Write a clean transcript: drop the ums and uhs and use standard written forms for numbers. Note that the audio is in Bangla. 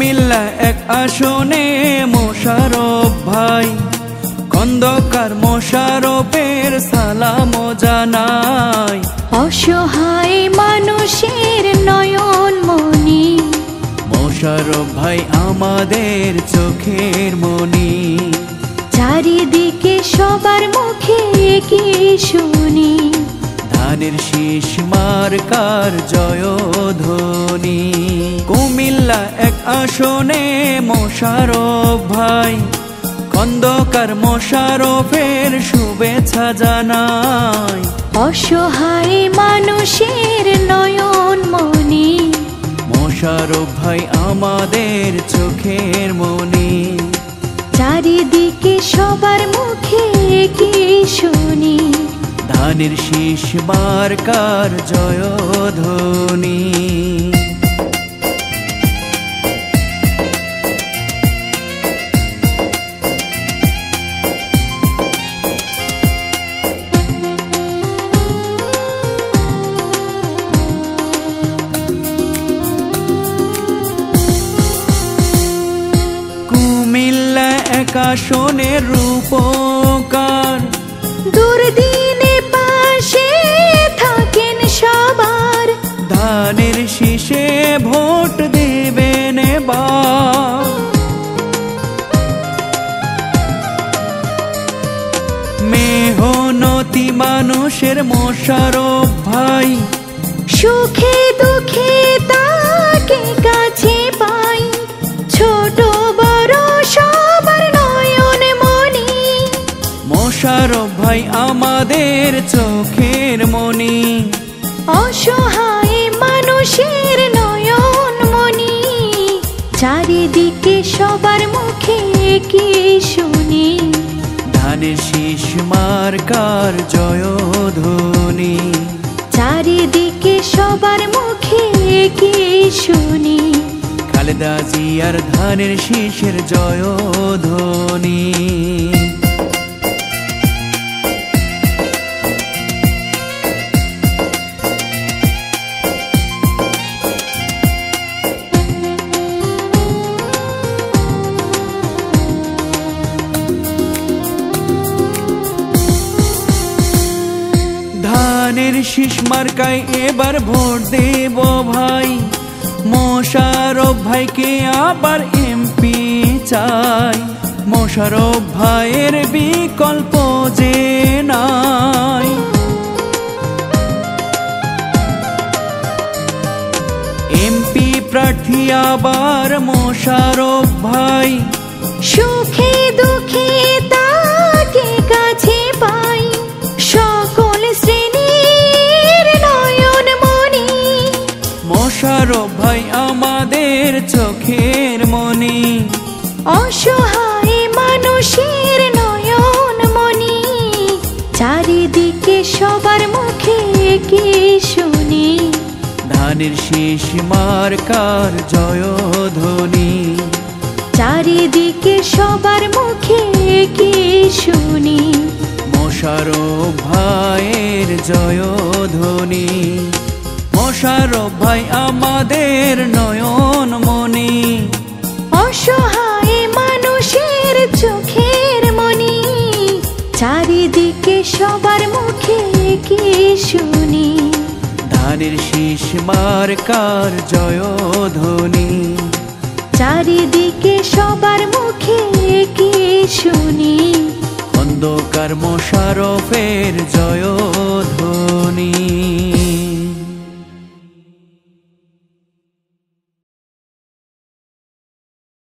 কুমিল্লা এক আসনে মোশাররফ ভাই, খন্দকার মোশাররফের সালাম জানাই। অসহায় মানুষের নয়ন মনি, মোশাররফ ভাই আমাদের চোখের মনি। চারিদিকে সবার মুখে কি শুনি, ধানের শীষ মার্কার জয়ধ্বনি। কুমিল্লা এক আসনে মোশাররফ ভাই, খন্দকার মোশাররফের শুভেচ্ছা জানাই। অসহায় মানুষের নয়ন মনি, মোশাররফ ভাই আমাদের চোখের মনি। চারিদিকে সবার মুখে কি শুনি, ধানের শীষ মার্কার জয়ধ্বনি। কুমিল্লা এক আসনের রূপকার, দুর্দিনে পাশে থাকেন সবার। ধানের শীষে ভোট দেবেন এবার। মেহনতি মানুষের মোশাররফ ভাই, সুখে দুঃখে তাকে কাছে পাই। ছোট বড় সবার নয়ন মনি, মোশাররফ ভাই আমাদের চোখের মনি। অসহায় মানুষের নয়ন মনি, চারিদিকে সবার মুখে কি শুনি, ধানের শীষ মার্কার জয়ধ্বনি। চারিদিকে সবার মুখে কি শুনি, খালেদা জিয়ার ধানের শীষের জয়ধ্বনি। ধানের শীষ মার্কায় এবার ভোট দেব ভাই। মোশাররফ ভাইকে আবার এমপি চাই। মোশাররফ ভাইয়ের বিকল্প যে নাই। এমপি প্রার্থী আবার মোশাররফ ভাই। সুখে দুঃখে তাকে কাছে পাই। সকল শ্রেণীর নয়ন মনি, মোশাররফ ভাই আমাদের চোখের মনি। অসহায় মানুষের নয়ন মনি, চারিদিকে সবার মুখে কি শুনি, ধানের শীষ মার্কার জয়ধ্বনি। চারিদিকে সবার মুখে কি শুনি, মোশাররফ ভাইয়ের জয়ধ্বনি। মোশাররফ ভাই আমাদের নয়ন মনি। অসহায় মানুষের চোখের মনি, চারিদিকে সবার মুখে কি শুনি, ধানের শীষ মার্কার জয়ধ্বনি। চারিদিকে সবার মুখে কি শুনি, খন্দকার মোশাররফের জয়ধ্বনি।